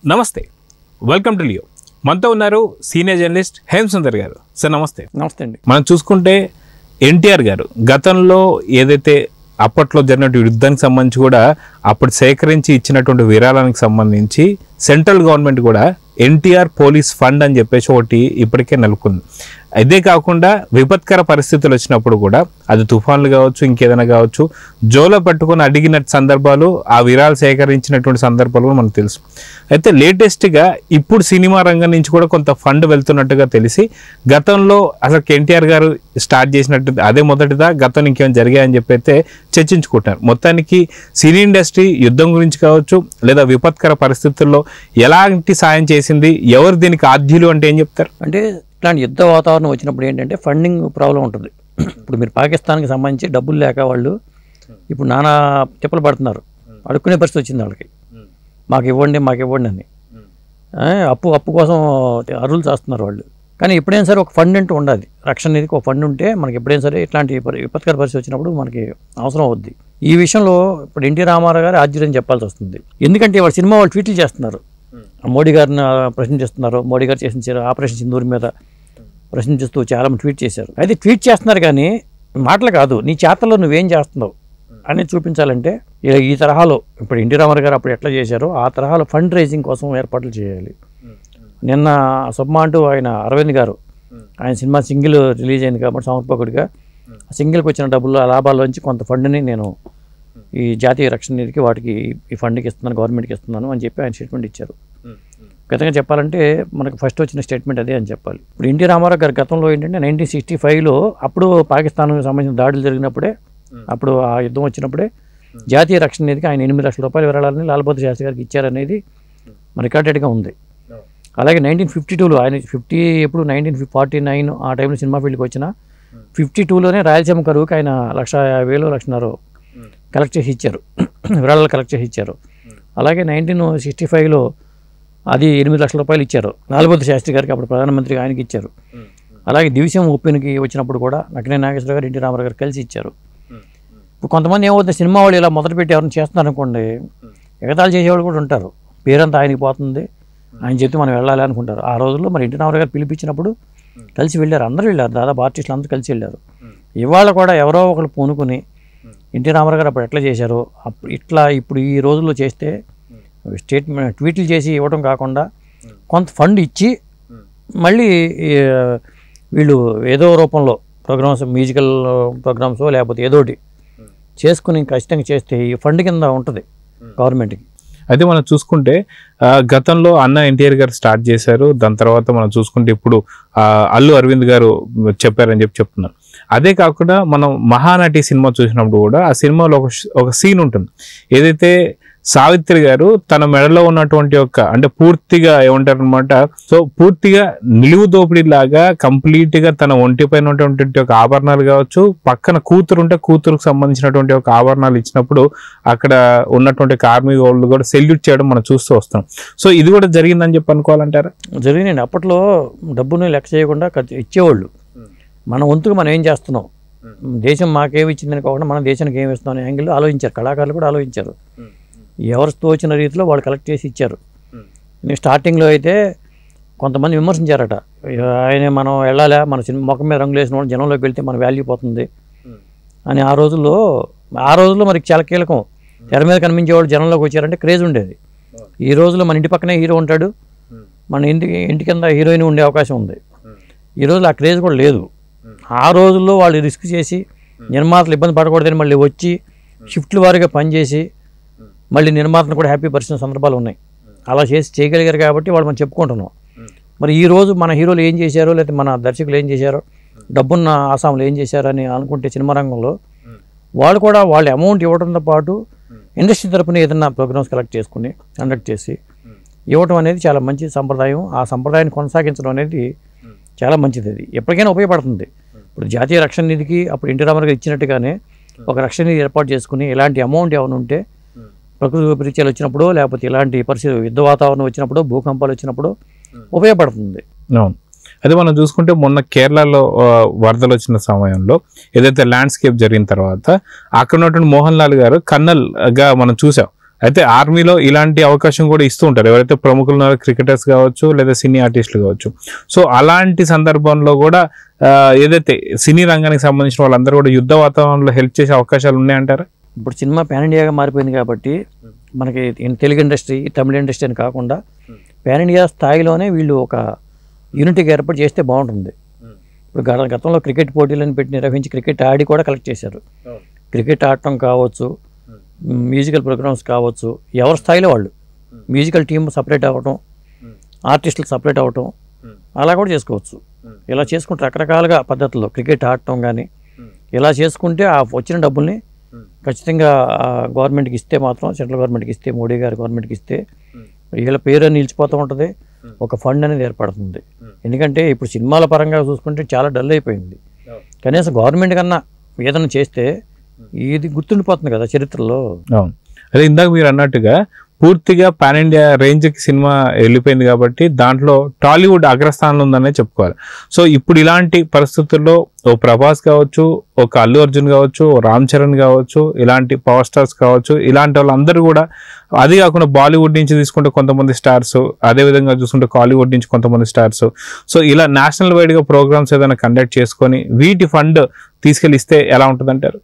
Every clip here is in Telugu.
నమస్తే, వెల్కమ్ టు లియో. మనతో ఉన్నారు సీనియర్ జర్నలిస్ట్ హేమసుందర్ గారు. సార్ నమస్తే. నమస్తే అండి. మనం చూసుకుంటే ఎన్టీఆర్ గారు గతంలో ఏదైతే అప్పట్లో జరిగినటువంటి యుద్ధానికి సంబంధించి కూడా అప్పుడు సేకరించి ఇచ్చినటువంటి విరాళానికి సంబంధించి సెంట్రల్ గవర్నమెంట్ కూడా ఎన్టీఆర్ పోలీస్ ఫండ్ అని చెప్పేసి ఒకటి ఇప్పటికే నెలకొంది. ఇదే కాకుండా విపత్కర పరిస్థితులు వచ్చినప్పుడు కూడా అది తుఫాన్లు కావచ్చు, ఇంకేదైనా కావచ్చు, జోలో పట్టుకొని అడిగిన సందర్భాలు, ఆ విరాళాలు సేకరించినటువంటి సందర్భాలు కూడా మనకు తెలుసు. అయితే లేటెస్ట్గా ఇప్పుడు సినిమా రంగం నుంచి కూడా కొంత ఫండ్ వెళ్తున్నట్టుగా తెలిసి గతంలో అసలు ఎన్టీఆర్ గారు స్టార్ట్ చేసినట్టు అదే మొదటిదా, గతం ఇంకేమైనా జరిగాయని చెప్పి అయితే చర్చించుకుంటున్నారు. మొత్తానికి సినీ ఇండస్ట్రీ యుద్ధం గురించి కావచ్చు లేదా విపత్కర పరిస్థితుల్లో ఎలాంటి సాయం చేసింది, ఎవరు దీనికి ఆద్యులు అంటే ఏం చెప్తారు? అంటే ఇట్లాంటి యుద్ధ వాతావరణం వచ్చినప్పుడు ఏంటంటే ఫండింగ్ ప్రాబ్లం ఉంటుంది. ఇప్పుడు మీరు పాకిస్తాన్కి సంబంధించి డబ్బులు లేక వాళ్ళు ఇప్పుడు నానా తిప్పలు పడుతున్నారు. అడుక్కునే పరిస్థితి వచ్చింది వాళ్ళకి. మాకు ఇవ్వండి అని అప్పు కోసం అరువులు చేస్తున్నారు వాళ్ళు. కానీ ఎప్పుడైనా సరే ఒక ఫండ్ అంటూ ఉండాలి. రక్షణ నిధికి ఒక ఫండ్ ఉంటే మనకి ఎప్పుడైనా సరే ఇట్లాంటి విపత్కర పరిస్థితి వచ్చినప్పుడు మనకి అవసరం అవుద్ది. ఈ విషయంలో ఇప్పుడు ఎన్టీ రామారావు గారు ఆశ్చర్యం చెప్పాల్సి వస్తుంది. ఎందుకంటే వాళ్ళ సినిమా వాళ్ళు ట్వీట్లు చేస్తున్నారు, మోడీ గారిని ప్రశ్నిస్తున్నారు. మోడీ గారు చేసిన ఆపరేషన్ సింధూర్ మీద ప్రశ్నిస్తూ చాలా ట్వీట్ చేశారు. అయితే ట్వీట్ చేస్తున్నారు కానీ మాటలు కాదు, నీ చేతల్లో నువ్వేం చేస్తున్నావు అని చూపించాలంటే ఈ తరహాలో ఇప్పుడు ఎన్టీ రామారావు గారు అప్పుడు ఎట్లా చేశారో ఆ తరహాలో ఫండ్ రైజింగ్ కోసం ఏర్పాట్లు చేయాలి. నిన్న సుబ్మా అంటూ ఆయన అరవింద్ గారు ఆయన సినిమా సింగిల్ రిలీజ్ అయింది కాబట్టి సమర్పకుడిగా సింగిల్కి వచ్చిన డబ్బులు లాభాల్లోంచి కొంత ఫండ్ని నేను ఈ జాతీయ రక్షణ నిధికి వాటికి ఈ ఫండ్కి ఇస్తున్నాను, గవర్నమెంట్కి ఇస్తున్నాను అని చెప్పి ఆయన స్టేట్మెంట్ ఇచ్చారు. గతంగా చెప్పాలంటే మనకు ఫస్ట్ వచ్చిన స్టేట్మెంట్ అదే అని చెప్పాలి. ఇప్పుడు ఎన్టీ రామారావు గారి గతంలో ఏంటంటే 1965లో అప్పుడు పాకిస్తాన్కి సంబంధించిన దాడులు జరిగినప్పుడే, అప్పుడు ఆ యుద్ధం వచ్చినప్పుడే జాతీయ రక్షణ నిధికి ఆయన 8 లక్షల రూపాయలు విరాళాలని లాల్ బహదూర్ శాస్త్రి గారికి ఇచ్చారనేది రికార్డెడ్గా ఉంది. అలాగే 1952లో ఆయన 1949 ఆ టైంలో సినిమా ఫీల్డ్కి వచ్చిన 52లోనే రాయలసీమ కరువుకి ఆయన 1,50,000 1,50,000 కలెక్ట్ చేసి ఇచ్చారు, విరాళాలు కలెక్ట్ చేసి ఇచ్చారు. అలాగే 1965లో అది 8 లక్షల రూపాయలు ఇచ్చారు లాల్ బహదూర్ శాస్త్రి గారికి, అప్పుడు ప్రధానమంత్రిగా ఆయనకి ఇచ్చారు. అలాగే దివిసం ఉప్పెనకి వచ్చినప్పుడు కూడా నక్కినేని నాగేశ్వరరావు గారు ఎన్టీ రామారావు గారు కలిసి ఇచ్చారు. ఇప్పుడు కొంతమంది ఏమవుతుంది, సినిమా వాళ్ళు ఇలా మొదలుపెట్టి ఎవరిని చేస్తున్నారు అనుకోండి, ఎగతాళి చేసేవాళ్ళు కూడా ఉంటారు. పేరంతా ఆయనకి పోతుంది, ఆయన చెప్తే మనం వెళ్ళాలి అనుకుంటారు. ఆ రోజుల్లో మరి ఎన్టీ రామారావు గారు పిలిపించినప్పుడు కలిసి వెళ్ళారు, అందరూ వెళ్ళారు, దాదాపు ఆర్టిస్టులు అందరూ కలిసి వెళ్ళారు. ఇవాళ కూడా ఎవరో ఒకరు పూనుకుని ఎన్టీ రామారావు గారు అప్పుడు ఎట్లా చేశారో ఇట్లా ఇప్పుడు ఈ రోజుల్లో చేస్తే స్టేట్మెంట్ ట్వీట్లు చేసి ఇవ్వడం కాకుండా కొంత ఫండ్ ఇచ్చి మళ్ళీ వీళ్ళు ఏదో రూపంలో ప్రోగ్రామ్స్, మ్యూజికల్ ప్రోగ్రామ్స్ లేకపోతే ఏదోటి చేసుకుని ఖచ్చితంగా చేస్తే ఈ ఫండ్ కింద ఉంటుంది గవర్నమెంట్కి. అయితే మనం చూసుకుంటే గతంలో అన్న ఎన్టీఆర్ గారు స్టార్ట్ చేశారు, దాని తర్వాత మనం చూసుకుంటే ఇప్పుడు అల్లు అరవింద్ గారు చెప్పారని చెప్తున్నారు. అదే కాకుండా మనం మహానటి సినిమా చూసినప్పుడు కూడా ఆ సినిమాలో ఒక సీన్ ఉంటుంది, ఏదైతే సావిత్రి గారు తన మెడలో ఉన్నటువంటి అంటే పూర్తిగా ఏమంటారు అనమాట, సో పూర్తిగా నిలువు దోపిడీ లాగా కంప్లీట్ గా తన ఒంటిపైన ఉన్నటువంటి ఒక ఆభరణాలు కావచ్చు, పక్కన కూతురు ఉంటే కూతురుకు సంబంధించినటువంటి ఒక ఆభరణాలు ఇచ్చినప్పుడు అక్కడ ఉన్నటువంటి కార్మిక వాళ్ళు కూడా సెల్యూట్ చేయడం మనం చూస్తూ వస్తాం. సో ఇది కూడా జరిగిందని చెప్పి అనుకోవాలంటారా? జరిగిందండి. అప్పట్లో డబ్బుని లెక్క చేయకుండా ఇచ్చేవాళ్ళు. మన వంతుకు మనం ఏం చేస్తున్నాం, దేశం మాకేమి ఇచ్చిందని కాకుండా మనం దేశానికి ఏమి ఇస్తున్నాం అనే యాంగిల్లో ఆలోచించారు, కళాకారులు కూడా ఆలోచించారు. ఎవరు తోచిన రీతిలో వాళ్ళు కలెక్ట్ చేసి ఇచ్చారు. స్టార్టింగ్లో అయితే కొంతమంది విమర్శించారట, ఆయన మనం వెళ్ళాలా, మన సినిమా ముఖం మీద రంగులు వేసిన వాళ్ళు జనంలోకి వెళ్తే మన వాల్యూ పోతుంది అని. ఆ రోజుల్లో మరి చాలా కీలకం, తెర మీద కనిపించేవాళ్ళు జనంలోకి వచ్చారంటే క్రేజ్ ఉండేది. ఈ రోజుల్లో మన ఇంటి పక్కనే హీరో ఉంటాడు, మన ఇంటి కింద హీరోయిన్ ఉండే అవకాశం ఉంది. ఈ రోజుల్లో ఆ క్రేజ్ కూడా లేదు. ఆ రోజుల్లో వాళ్ళు రిస్క్ చేసి నిర్మాతలు ఇబ్బంది పడకూడదని మళ్ళీ వచ్చి షిఫ్ట్ల వారీగా పనిచేసి మళ్ళీ నిర్మాతను కూడా హ్యాపీ పరిచిన సందర్భాలు ఉన్నాయి. అలా చేయగలిగారు కాబట్టి వాళ్ళు మనం చెప్పుకుంటున్నాం. మరి ఈరోజు మన హీరోలు ఏం చేశారో లేకపోతే మన దర్శకులు ఏం చేశారో, డబ్బున్న ఆసాములు ఏం చేశారని అనుకుంటే సినిమా రంగంలో వాళ్ళు కూడా వాళ్ళ అమౌంట్ ఇవ్వడంతో పాటు ఇండస్ట్రీ తరపున ఏదైనా ప్రోగ్రామ్స్ కలెక్ట్ చేసుకుని కండక్ట్ చేసి ఇవ్వడం అనేది చాలా మంచి సంప్రదాయం. ఆ సంప్రదాయాన్ని కొనసాగించడం అనేది చాలా మంచిది. అది ఎప్పటికైనా ఉపయోగపడుతుంది. ఇప్పుడు జాతీయ రక్షణ నిధికి అప్పుడు ఎన్టీ రామారావు ఇచ్చినట్టుగానే ఒక రక్షణ నిధి ఏర్పాటు చేసుకుని ఇలాంటి అమౌంట్ ఏమైనా ఉంటే ప్రకృతి వైపరీత్యాలు వచ్చినప్పుడు లేకపోతే ఇలాంటి పరిస్థితి యుద్ధ వాతావరణం వచ్చినప్పుడు భూకంపాలు వచ్చినప్పుడు ఉపయోగపడుతుంది. అవును. అదే మనం చూసుకుంటే మొన్న కేరళలో వరదలు వచ్చిన సమయంలో ఏదైతే ల్యాండ్స్కేప్ జరిగిన తర్వాత అక్కడ ఉన్నటువంటి మోహన్ లాల్ గారు కన్నల్గా మనం చూసాం, అయితే ఆర్మీలో ఇలాంటి అవకాశం కూడా ఇస్తూ ఉంటారు ఎవరైతే ప్రముఖులు ఉన్నారో, క్రికెటర్స్ కావచ్చు లేదా సినీ ఆర్టిస్టులు కావచ్చు. సో అలాంటి సందర్భంలో కూడా ఏదైతే సినీ రంగానికి సంబంధించిన వాళ్ళందరూ కూడా యుద్ధ వాతావరణంలో హెల్ప్ చేసే అవకాశాలు ఉన్నాయంటారా? ఇప్పుడు సినిమా పాన్ ఇండియాగా మారిపోయింది కాబట్టి మనకి తెలుగు ఇండస్ట్రీ, తమిళ ఇండస్ట్రీ అని కాకుండా పాన్ ఇండియా స్థాయిలోనే వీళ్ళు ఒక యూనిటీగా ఏర్పాటు చేస్తే బాగుంటుంది. ఇప్పుడు గతంలో క్రికెట్ పోటీలను పెట్టి నిర్వహించి క్రికెట్ ఆడి కూడా కలెక్ట్ చేశారు. క్రికెట్ ఆడటం కావచ్చు, మ్యూజికల్ ప్రోగ్రామ్స్ కావచ్చు, ఎవరి స్థాయిలో వాళ్ళు మ్యూజికల్ టీమ్ సపరేట్ అవ్వటం, ఆర్టిస్టులు సపరేట్ అవ్వటం అలా కూడా చేసుకోవచ్చు. ఇలా చేసుకుంటే రకరకాలుగా పద్ధతుల్లో క్రికెట్ ఆడటం కానీ ఇలా చేసుకుంటే ఆ వచ్చిన డబ్బుల్ని ఖచ్చితంగా గవర్నమెంట్కి ఇస్తే మాత్రం, సెంట్రల్ గవర్నమెంట్కి ఇస్తే, మోడీ గారి గవర్నమెంట్కి ఇస్తే వీళ్ళ పేరు నిలిచిపోతూ ఉంటుంది. ఒక ఫండ్ అనేది ఏర్పడుతుంది. ఎందుకంటే ఇప్పుడు సినిమాల పరంగా చూసుకుంటే చాలా డల్ అయిపోయింది. కనీసం గవర్నమెంట్ కన్నా ఏదైనా చేస్తే ఇది గుర్తుండిపోతుంది కదా చరిత్రలో. అవును, అదే ఇందాక మీరు అన్నట్టుగా పూర్తిగా పాన్ ఇండియా రేంజ్కి సినిమా వెళ్ళిపోయింది కాబట్టి దాంట్లో టాలీవుడ్ అగ్రస్థానంలో ఉందనే చెప్పుకోవాలి. సో ఇప్పుడు ఇలాంటి పరిస్థితుల్లో ఓ ప్రభాస్ కావచ్చు, ఒక అల్లు అర్జున్ కావచ్చు, ఓ రామ్ చరణ్ కావచ్చు, ఇలాంటి పవర్ స్టార్స్ కావచ్చు, ఇలాంటి వాళ్ళందరూ కూడా, అది కాకుండా బాలీవుడ్ నుంచి తీసుకుంటే కొంతమంది స్టార్స్, అదేవిధంగా చూసుకుంటే కాలీవుడ్ నుంచి కొంతమంది స్టార్స్, సో ఇలా నేషనల్ వైడ్గా ప్రోగ్రామ్స్ ఏదైనా కండక్ట్ చేసుకొని వీటి ఫండ్ తీసుకెళ్ళిస్తే ఎలా ఉంటుంది అంటారు?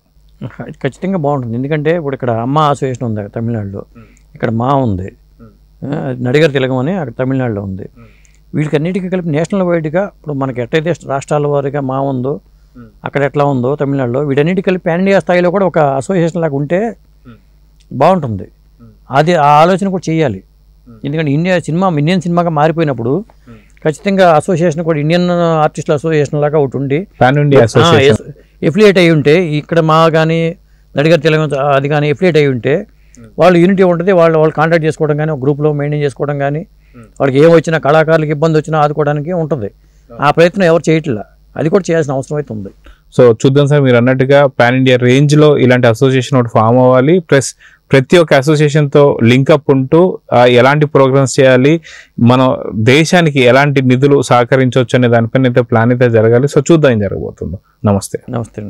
ఖచ్చితంగా బాగుంటుంది. ఎందుకంటే ఇప్పుడు ఇక్కడ అమ్మ అసోసియేషన్ ఉంది తమిళనాడులో, ఇక్కడ మా ఉంది, నడిగర్ తిలకం అని అక్కడ తమిళనాడులో ఉంది. వీటికన్నిటికీ కలిపి నేషనల్ వైడ్గా ఇప్పుడు మనకి ఎట్లయితే రాష్ట్రాల వారీగా మా ఉందో అక్కడ ఎట్లా ఉందో తమిళనాడులో, వీటన్నిటికీ కలిపి పాన్ ఇండియా స్థాయిలో కూడా ఒక అసోసియేషన్ లాగా ఉంటే బాగుంటుంది. అది ఆ ఆలోచన కూడా చేయాలి. ఎందుకంటే ఇండియన్ సినిమాగా మారిపోయినప్పుడు ఖచ్చితంగా అసోసియేషన్ కూడా ఇండియన్ ఆర్టిస్టుల అసోసియేషన్ లాగా ఒకటి ఉండి పాన్ ఇండియా ఎఫిలియేట్ అయ్యి ఉంటే, ఇక్కడ మా కానీ నడిగర్ తెలంగాణ అది కానీ ఎఫిలియేట్ అయ్యి ఉంటే వాళ్ళు యూనిటీ ఉంటుంది. వాళ్ళు కాంటాక్ట్ చేసుకోవడం కానీ, ఒక గ్రూప్లో మెయింటైన్ చేసుకోవడం కానీ, వాళ్ళకి ఏం వచ్చినా, కళాకారులకు ఇబ్బంది వచ్చినా ఆదుకోవడానికి ఉంటుంది. ఆ ప్రయత్నం ఎవరు చేయట్లా, అది కూడా చేయాల్సిన అవసరం అయితే ఉంది. సో చూద్దాం సార్, మీరు అన్నట్టుగా పాన్ ఇండియా రేంజ్లో ఇలాంటి అసోసియేషన్ ఒకటి ఫామ్ అవ్వాలి. ప్లస్ ప్రతి ఒక్క అసోసియేషన్తో లింకప్ ఉంటూ ఎలాంటి ప్రోగ్రామ్స్ చేయాలి, మన దేశానికి ఎలాంటి నిధులు సహకరించవచ్చు అనే దానిపైన అయితే ప్లాన్ అయితే జరగాలి. సో చూద్దాం ఏం జరగబోతుందో. నమస్తే. నమస్తే.